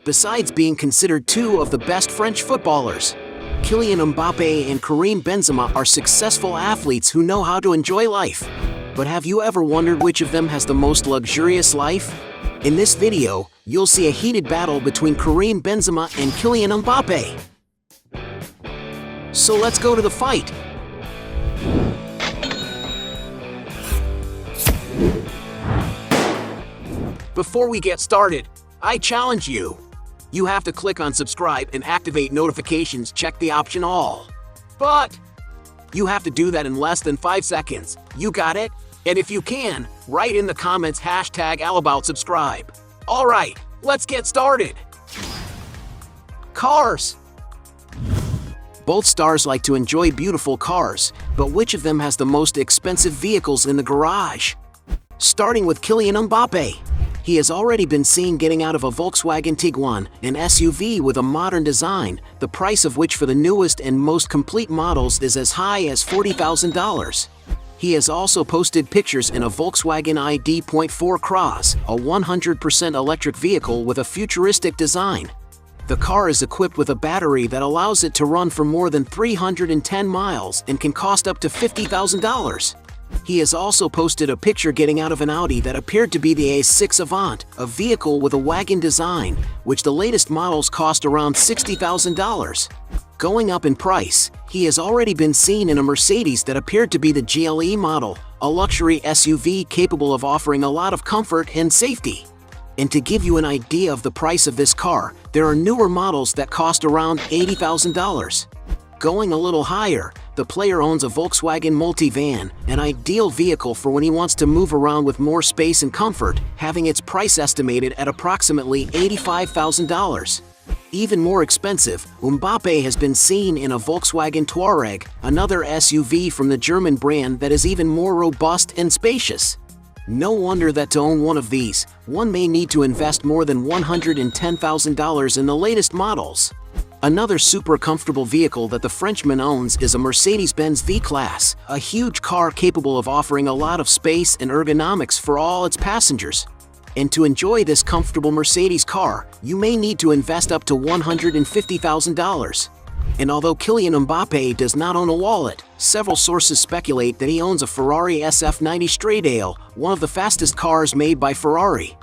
Besides being considered two of the best French footballers, Kylian Mbappé and Karim Benzema are successful athletes who know how to enjoy life. But have you ever wondered which of them has the most luxurious life? In this video, you'll see a heated battle between Karim Benzema and Kylian Mbappé. So let's go to the fight. Before we get started, I challenge you. You have to click on subscribe and activate notifications, check the option all. But you have to do that in less than 5 seconds. You got it? And if you can, write in the comments #AllAboutSubscribe. Alright, let's get started. Cars. Both stars like to enjoy beautiful cars, but which of them has the most expensive vehicles in the garage? Starting with Kylian Mbappé. He has already been seen getting out of a Volkswagen Tiguan, an SUV with a modern design, the price of which for the newest and most complete models is as high as $40,000. He has also posted pictures in a Volkswagen ID.4 Cross, a 100% electric vehicle with a futuristic design. The car is equipped with a battery that allows it to run for more than 310 miles and can cost up to $50,000. He has also posted a picture getting out of an Audi that appeared to be the A6 Avant, a vehicle with a wagon design, which the latest models cost around $60,000. Going up in price, he has already been seen in a Mercedes that appeared to be the GLE model, a luxury SUV capable of offering a lot of comfort and safety. And to give you an idea of the price of this car, there are newer models that cost around $80,000. Going a little higher, the player owns a Volkswagen Multivan, an ideal vehicle for when he wants to move around with more space and comfort, having its price estimated at approximately $85,000. Even more expensive, Mbappé has been seen in a Volkswagen Touareg, another SUV from the German brand that is even more robust and spacious. No wonder that to own one of these, one may need to invest more than $110,000 in the latest models. Another super comfortable vehicle that the Frenchman owns is a Mercedes-Benz V-Class, a huge car capable of offering a lot of space and ergonomics for all its passengers. And to enjoy this comfortable Mercedes car, you may need to invest up to $150,000. And although Kylian Mbappé does not own a wallet, several sources speculate that he owns a Ferrari SF90 Stradale, one of the fastest cars made by Ferrari.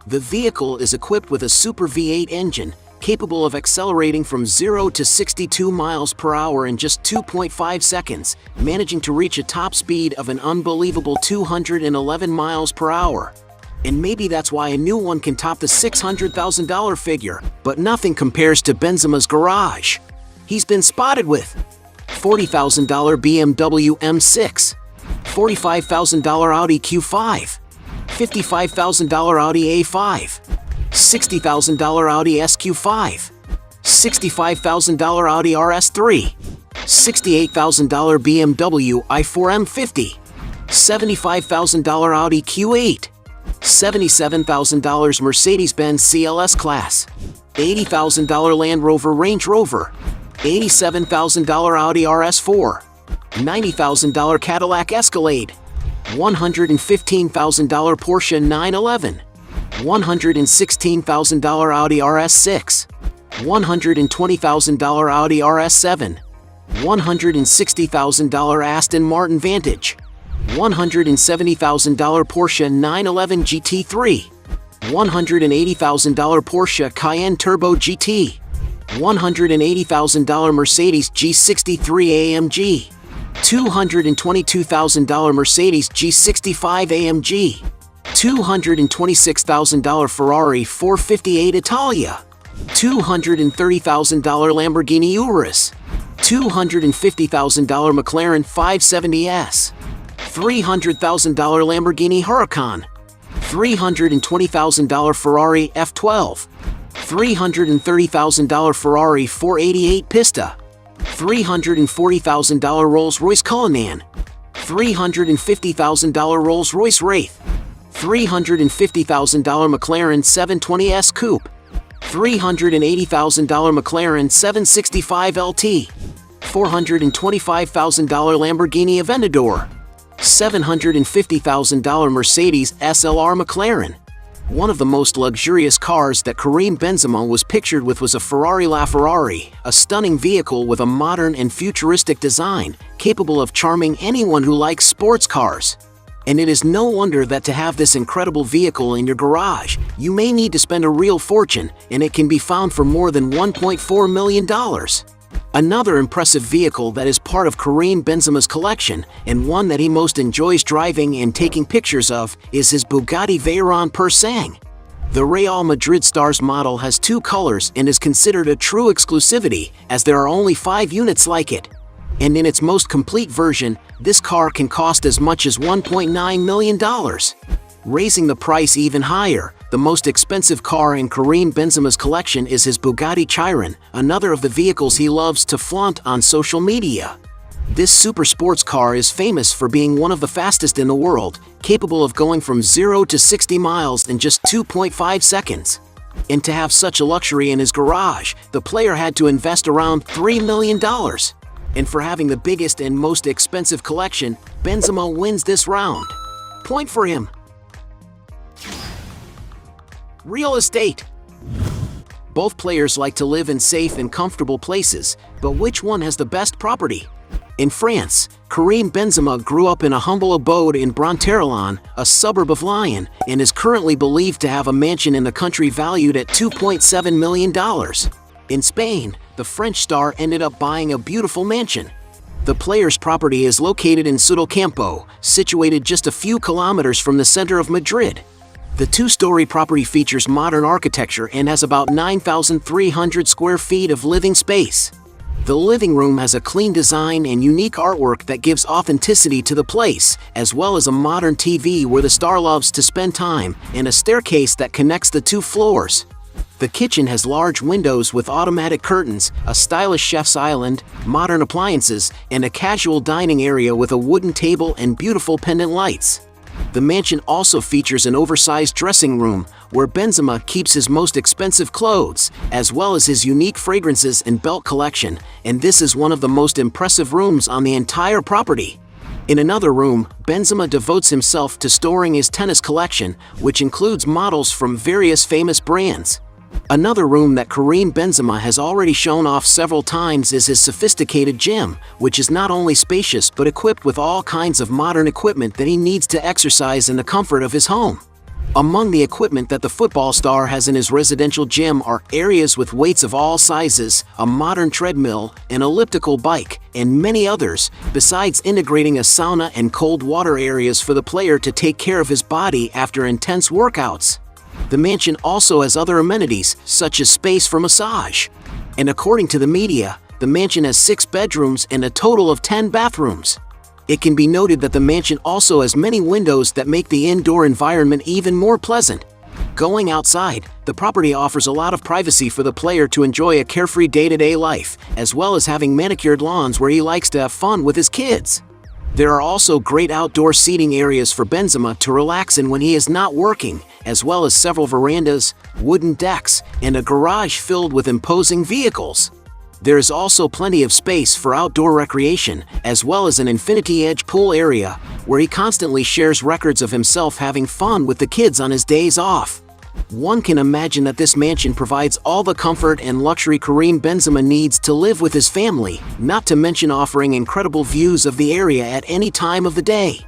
The vehicle is equipped with a Super V8 engine, capable of accelerating from 0 to 62 miles per hour in just 2.5 seconds, managing to reach a top speed of an unbelievable 211 miles per hour. And maybe that's why a new one can top the $600,000 figure, but nothing compares to Benzema's garage. He's been spotted with $40,000 BMW M6, $45,000 Audi Q5, $55,000 Audi A5, $60,000 Audi SQ5, $65,000 Audi RS3, $68,000 BMW i4 M50, $75,000 Audi Q8, $77,000 Mercedes-Benz CLS Class, $80,000 Land Rover Range Rover, $87,000 Audi RS4, $90,000 Cadillac Escalade, $115,000 Porsche 911, $116,000 Audi RS6, $120,000 Audi RS7, $160,000 Aston Martin Vantage, $170,000 Porsche 911 GT3, $180,000 Porsche Cayenne Turbo GT, $180,000 Mercedes G63 AMG, $222,000 Mercedes G65 AMG, $226,000 Ferrari 458 Italia, $230,000 Lamborghini Urus, $250,000 McLaren 570S, $300,000 Lamborghini Huracan, $320,000 Ferrari F12, $330,000 Ferrari 488 Pista, $340,000 Rolls-Royce Cullinan, $350,000 Rolls-Royce Wraith, $350,000 McLaren 720S Coupe, $380,000 McLaren 765 LT, $425,000 Lamborghini Aventador, $750,000 Mercedes SLR McLaren, One of the most luxurious cars that Karim Benzema was pictured with was a Ferrari LaFerrari, a stunning vehicle with a modern and futuristic design, capable of charming anyone who likes sports cars. And it is no wonder that to have this incredible vehicle in your garage, you may need to spend a real fortune, and it can be found for more than $1.4 million. Another impressive vehicle that is part of Karim Benzema's collection, and one that he most enjoys driving and taking pictures of, is his Bugatti Veyron Pur Sang. The Real Madrid star's model has two colors and is considered a true exclusivity, as there are only 5 units like it. And in its most complete version, this car can cost as much as $1.9 million. Raising the price even higher, the most expensive car in Karim Benzema's collection is his Bugatti Chiron, another of the vehicles he loves to flaunt on social media. This super sports car is famous for being one of the fastest in the world, capable of going from 0 to 60 miles in just 2.5 seconds. And to have such a luxury in his garage, the player had to invest around $3 million. And for having the biggest and most expensive collection, Benzema wins this round. Point for him. Real estate. Both players like to live in safe and comfortable places, but which one has the best property? In France, Karim Benzema grew up in a humble abode in Bronterolon, a suburb of Lyon, and is currently believed to have a mansion in the country valued at $2.7 million. In Spain, the French star ended up buying a beautiful mansion. The player's property is located in Sotocampo, situated just a few kilometers from the center of Madrid. The 2-story property features modern architecture and has about 9,300 square feet of living space. The living room has a clean design and unique artwork that gives authenticity to the place, as well as a modern TV where the star loves to spend time, and a staircase that connects the 2 floors. The kitchen has large windows with automatic curtains, a stylish chef's island, modern appliances, and a casual dining area with a wooden table and beautiful pendant lights. The mansion also features an oversized dressing room, where Benzema keeps his most expensive clothes, as well as his unique fragrances and belt collection, and this is one of the most impressive rooms on the entire property. In another room, Benzema devotes himself to storing his tennis collection, which includes models from various famous brands. Another room that Karim Benzema has already shown off several times is his sophisticated gym, which is not only spacious but equipped with all kinds of modern equipment that he needs to exercise in the comfort of his home. Among the equipment that the football star has in his residential gym are areas with weights of all sizes, a modern treadmill, an elliptical bike, and many others, besides integrating a sauna and cold water areas for the player to take care of his body after intense workouts. The mansion also has other amenities, such as space for massage. And according to the media, the mansion has 6 bedrooms and a total of 10 bathrooms. It can be noted that the mansion also has many windows that make the indoor environment even more pleasant. Going outside, the property offers a lot of privacy for the player to enjoy a carefree day-to-day life, as well as having manicured lawns where he likes to have fun with his kids. There are also great outdoor seating areas for Benzema to relax in when he is not working, as well as several verandas, wooden decks, and a garage filled with imposing vehicles. There is also plenty of space for outdoor recreation, as well as an infinity-edge pool area, where he constantly shares records of himself having fun with the kids on his days off. One can imagine that this mansion provides all the comfort and luxury Karim Benzema needs to live with his family, not to mention offering incredible views of the area at any time of the day.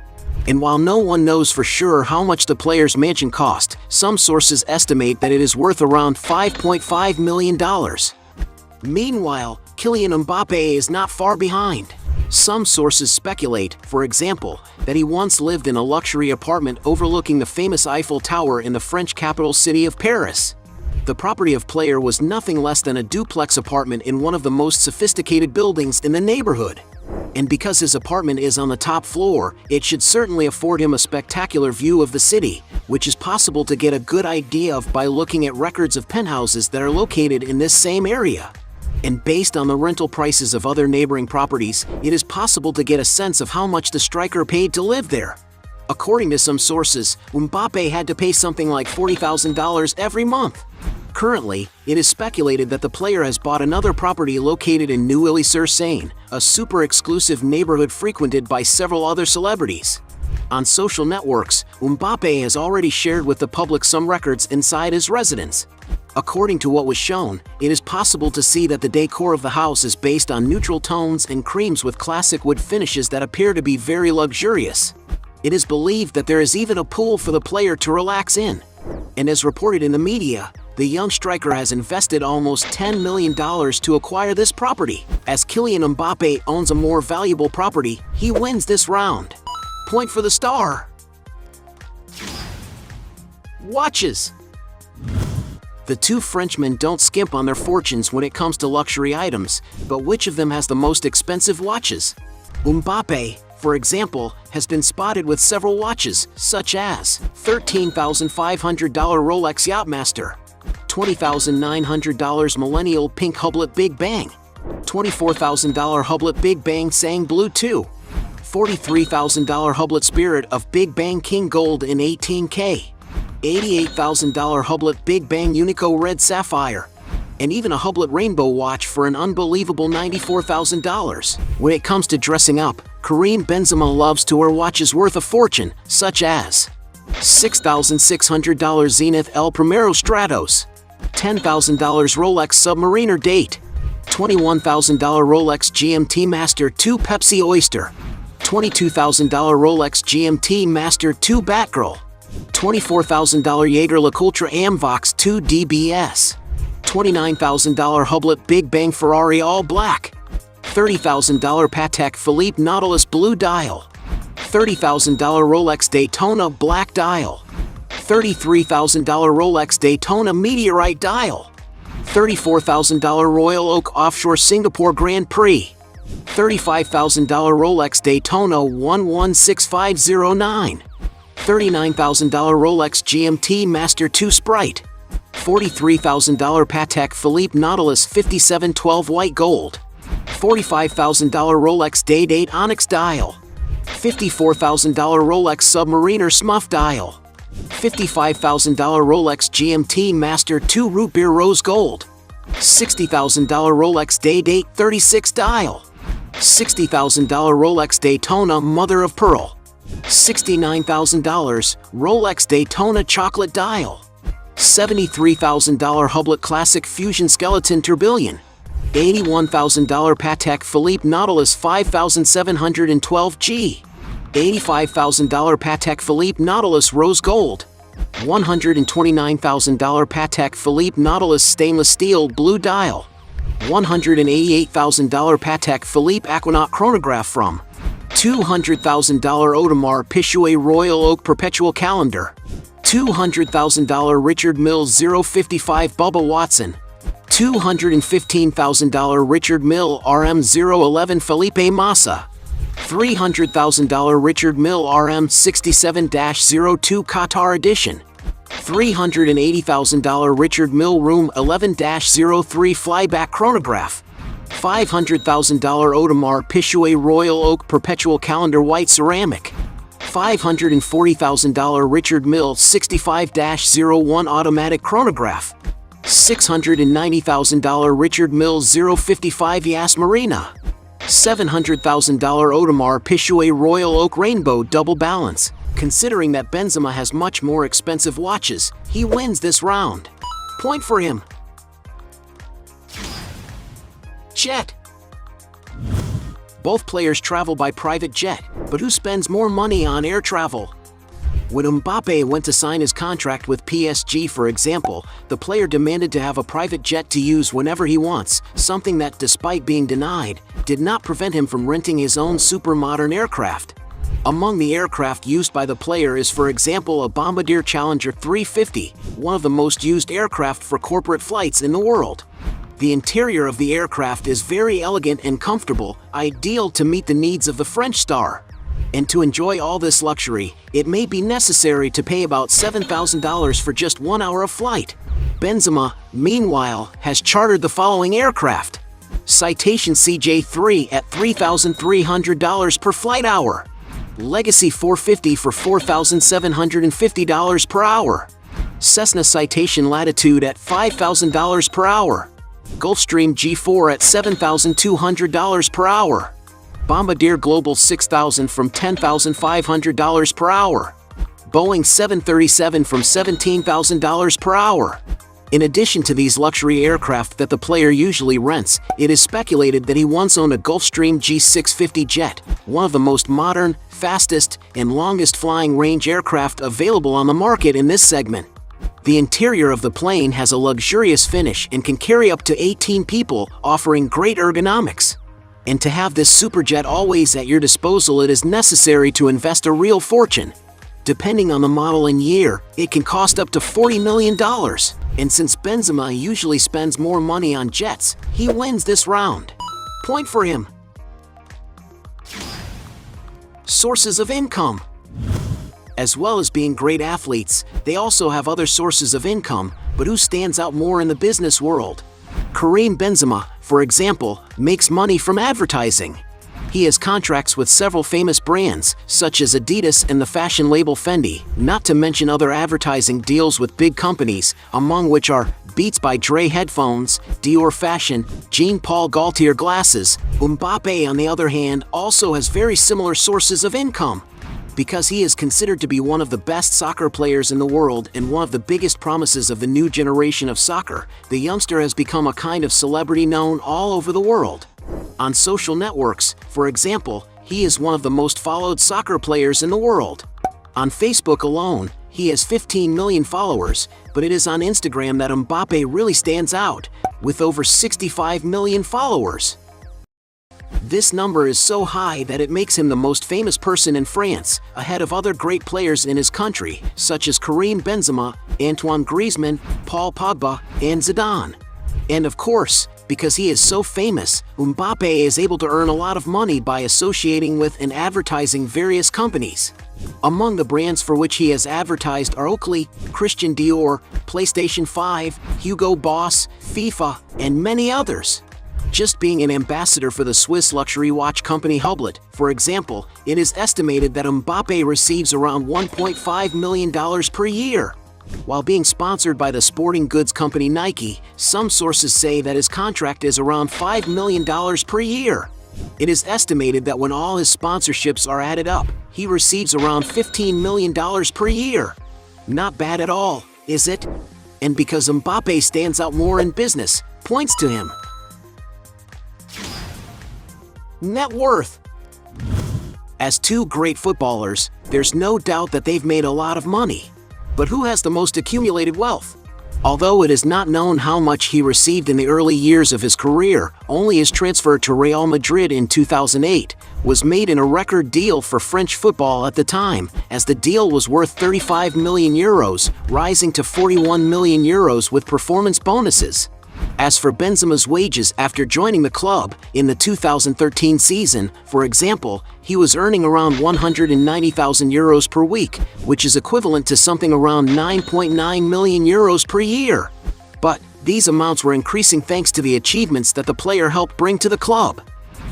And while no one knows for sure how much the player's mansion cost, some sources estimate that it is worth around $5.5 million. Meanwhile, Kylian Mbappé is not far behind. Some sources speculate, for example, that he once lived in a luxury apartment overlooking the famous Eiffel Tower in the French capital city of Paris. The property of player was nothing less than a duplex apartment in one of the most sophisticated buildings in the neighborhood. And because his apartment is on the top floor, it should certainly afford him a spectacular view of the city, which is possible to get a good idea of by looking at records of penthouses that are located in this same area. And based on the rental prices of other neighboring properties, it is possible to get a sense of how much the striker paid to live there. According to some sources, Mbappé had to pay something like $40,000 every month. Currently, it is speculated that the player has bought another property located in Neuilly-sur-Seine, a super exclusive neighborhood frequented by several other celebrities. On social networks, Mbappé has already shared with the public some records inside his residence. According to what was shown, it is possible to see that the decor of the house is based on neutral tones and creams with classic wood finishes that appear to be very luxurious. It is believed that there is even a pool for the player to relax in. And as reported in the media, the young striker has invested almost $10 million to acquire this property. As Kylian Mbappé owns a more valuable property, he wins this round. Point for the star. Watches. The two Frenchmen don't skimp on their fortunes when it comes to luxury items, but which of them has the most expensive watches? Mbappé, for example, has been spotted with several watches, such as $13,500 Rolex Yachtmaster, $20,900 Millennial Pink Hublot Big Bang, $24,000 Hublot Big Bang Sang Blue 2, $43,000 Hublot Spirit of Big Bang King Gold in 18K, $88,000 Hublot Big Bang Unico Red Sapphire, and even a Hublot Rainbow watch for an unbelievable $94,000. When it comes to dressing up, Karim Benzema loves to wear watches worth a fortune, such as $6,600 Zenith El Primero Stratos, $10,000 Rolex Submariner Date, $21,000 Rolex GMT Master 2 Pepsi Oyster, $22,000 Rolex GMT Master 2 Batgirl, $24,000 Jaeger LeCoultre Amvox 2 DBS, $29,000 Hublot Big Bang Ferrari All Black, $30,000 Patek Philippe Nautilus Blue Dial, $30,000 Rolex Daytona Black Dial, $33,000 Rolex Daytona Meteorite Dial, $34,000 Royal Oak Offshore Singapore Grand Prix, $35,000 Rolex Daytona 116509, $39,000 Rolex GMT Master 2 Sprite, $43,000 Patek Philippe Nautilus 5712 White Gold, $45,000 Rolex Day-Date Onyx Dial, $54,000 Rolex Submariner Smuff Dial, $55,000 Rolex GMT Master 2 Root Beer Rose Gold, $60,000 Rolex Day-Date 36 Dial, $60,000 Rolex Daytona Mother of Pearl, $69,000 Rolex Daytona Chocolate Dial, $73,000 Hublot Classic Fusion Skeleton Tourbillon, $81,000 Patek Philippe Nautilus 5712G, $85,000 Patek Philippe Nautilus Rose Gold, $129,000 Patek Philippe Nautilus Stainless Steel Blue Dial, $188,000 Patek Philippe Aquanaut Chronograph from $200,000 Audemars Piguet Royal Oak Perpetual Calendar, $200,000 Richard Mille 055 Bubba Watson, $215,000 Richard Mille RM 011 Felipe Massa, $300,000 Richard Mille RM 67-02 Qatar Edition, $380,000 Richard Mille Room 11-03 Flyback Chronograph, $500,000 Audemars Piguet Royal Oak Perpetual Calendar White Ceramic, $540,000 Richard Mille 65-01 Automatic Chronograph, $690,000 Richard Mille 055 Yas Marina, $700,000 Audemars Piguet Royal Oak Rainbow Double Balance. Considering that Benzema has much more expensive watches, he wins this round. Point for him. Jet. Both players travel by private jet, but who spends more money on air travel? When Mbappé went to sign his contract with PSG, for example, the player demanded to have a private jet to use whenever he wants, something that, despite being denied, did not prevent him from renting his own super-modern aircraft. Among the aircraft used by the player is, for example, a Bombardier Challenger 350, one of the most used aircraft for corporate flights in the world. The interior of the aircraft is very elegant and comfortable, ideal to meet the needs of the French star. And to enjoy all this luxury, it may be necessary to pay about $7,000 for just 1 hour of flight. Benzema, meanwhile, has chartered the following aircraft. Citation CJ3 at $3,300 per flight hour. Legacy 450 for $4,750 per hour. Cessna Citation Latitude at $5,000 per hour. Gulfstream G4 at $7,200 per hour. Bombardier Global 6000 from $10,500 per hour. Boeing 737 from $17,000 per hour. In addition to these luxury aircraft that the player usually rents, it is speculated that he once owned a Gulfstream G650 jet, one of the most modern, fastest, and longest flying range aircraft available on the market in this segment. The interior of the plane has a luxurious finish and can carry up to 18 people, offering great ergonomics. And to have this superjet always at your disposal, it is necessary to invest a real fortune. Depending on the model and year, it can cost up to $40 million. And since Benzema usually spends more money on jets, he wins this round. Point for him. Sources of income. As well as being great athletes, they also have other sources of income, but who stands out more in the business world? Karim Benzema, for example, makes money from advertising. He has contracts with several famous brands, such as Adidas and the fashion label Fendi, not to mention other advertising deals with big companies, among which are Beats by Dre headphones, Dior fashion, Jean-Paul Gaultier glasses. Mbappé, on the other hand, also has very similar sources of income. Because he is considered to be one of the best soccer players in the world and one of the biggest promises of the new generation of soccer, the youngster has become a kind of celebrity known all over the world. On social networks, for example, he is one of the most followed soccer players in the world. On Facebook alone, he has 15 million followers, but it is on Instagram that Mbappé really stands out, with over 65 million followers. This number is so high that it makes him the most famous person in France, ahead of other great players in his country, such as Karim Benzema, Antoine Griezmann, Paul Pogba, and Zidane. And of course, because he is so famous, Mbappé is able to earn a lot of money by associating with and advertising various companies. Among the brands for which he has advertised are Oakley, Christian Dior, PlayStation 5, Hugo Boss, FIFA, and many others. Just being an ambassador for the Swiss luxury watch company Hublot, for example, it is estimated that Mbappé receives around $1.5 million per year. While being sponsored by the sporting goods company Nike, some sources say that his contract is around $5 million per year. It is estimated that when all his sponsorships are added up, he receives around $15 million per year. Not bad at all, is it? And because Mbappé stands out more in business, points to him. Net worth. As two great footballers, there's no doubt that they've made a lot of money. But who has the most accumulated wealth? Although it is not known how much he received in the early years of his career, only his transfer to Real Madrid in 2008 was made in a record deal for French football at the time, as the deal was worth 35 million euros, rising to 41 million euros with performance bonuses. As for Benzema's wages after joining the club, in the 2013 season, for example, he was earning around 190,000 euros per week, which is equivalent to something around 9.9 million euros per year. But these amounts were increasing thanks to the achievements that the player helped bring to the club.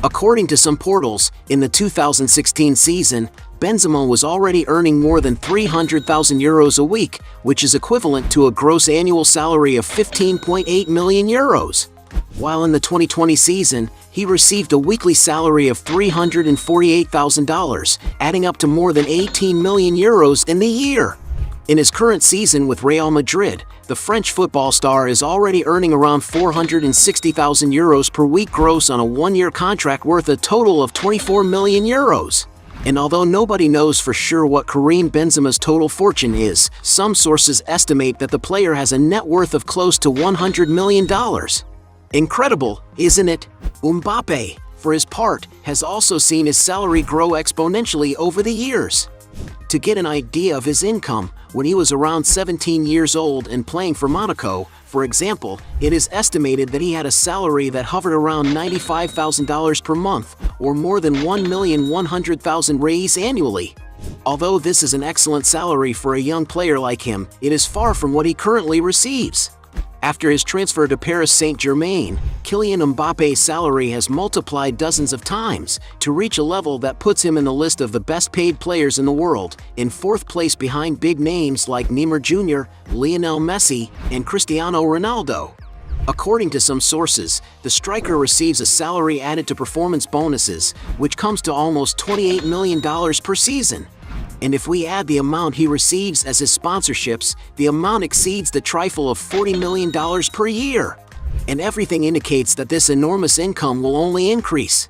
According to some portals, in the 2016 season, Benzema was already earning more than 300,000 euros a week, which is equivalent to a gross annual salary of 15.8 million euros. While in the 2020 season, he received a weekly salary of $348,000, adding up to more than 18 million euros in the year. In his current season with Real Madrid, the French football star is already earning around 460,000 euros per week gross on a one-year contract worth a total of 24 million euros. And although nobody knows for sure what Karim Benzema's total fortune is, some sources estimate that the player has a net worth of close to $100 million. Incredible, isn't it? Mbappé, for his part, has also seen his salary grow exponentially over the years. To get an idea of his income, when he was around 17 years old and playing for Monaco, for example, it is estimated that he had a salary that hovered around $95,000 per month, or more than 1,100,000 reais annually. Although this is an excellent salary for a young player like him, it is far from what he currently receives. After his transfer to Paris Saint-Germain, Kylian Mbappe's salary has multiplied dozens of times to reach a level that puts him in the list of the best-paid players in the world, in fourth place behind big names like Neymar Jr., Lionel Messi, and Cristiano Ronaldo. According to some sources, the striker receives a salary added to performance bonuses, which comes to almost $28 million per season. And if we add the amount he receives as his sponsorships, the amount exceeds the trifle of $40 million per year. And everything indicates that this enormous income will only increase.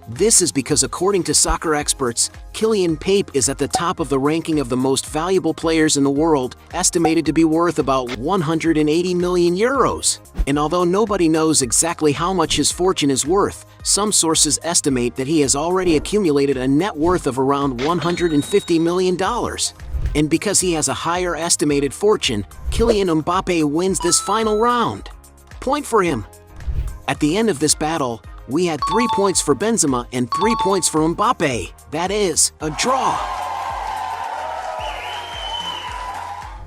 This is because, according to soccer experts, Kylian Mbappé is at the top of the ranking of the most valuable players in the world, estimated to be worth about 180 million euros. And although nobody knows exactly how much his fortune is worth, some sources estimate that he has already accumulated a net worth of around $150 million. And because he has a higher estimated fortune, Kylian Mbappé wins this final round. Point for him. At the end of this battle, we had 3 points for Benzema and 3 points for Mbappé. That is, a draw.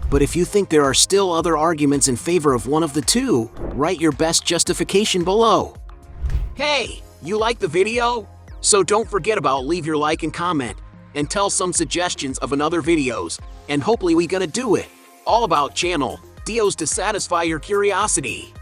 But if you think there are still other arguments in favor of one of the two, write your best justification below. Hey, you like the video? So don't forget about leave your like and comment, and tell some suggestions of another videos, and hopefully we gonna do it. All about channel, deals to satisfy your curiosity.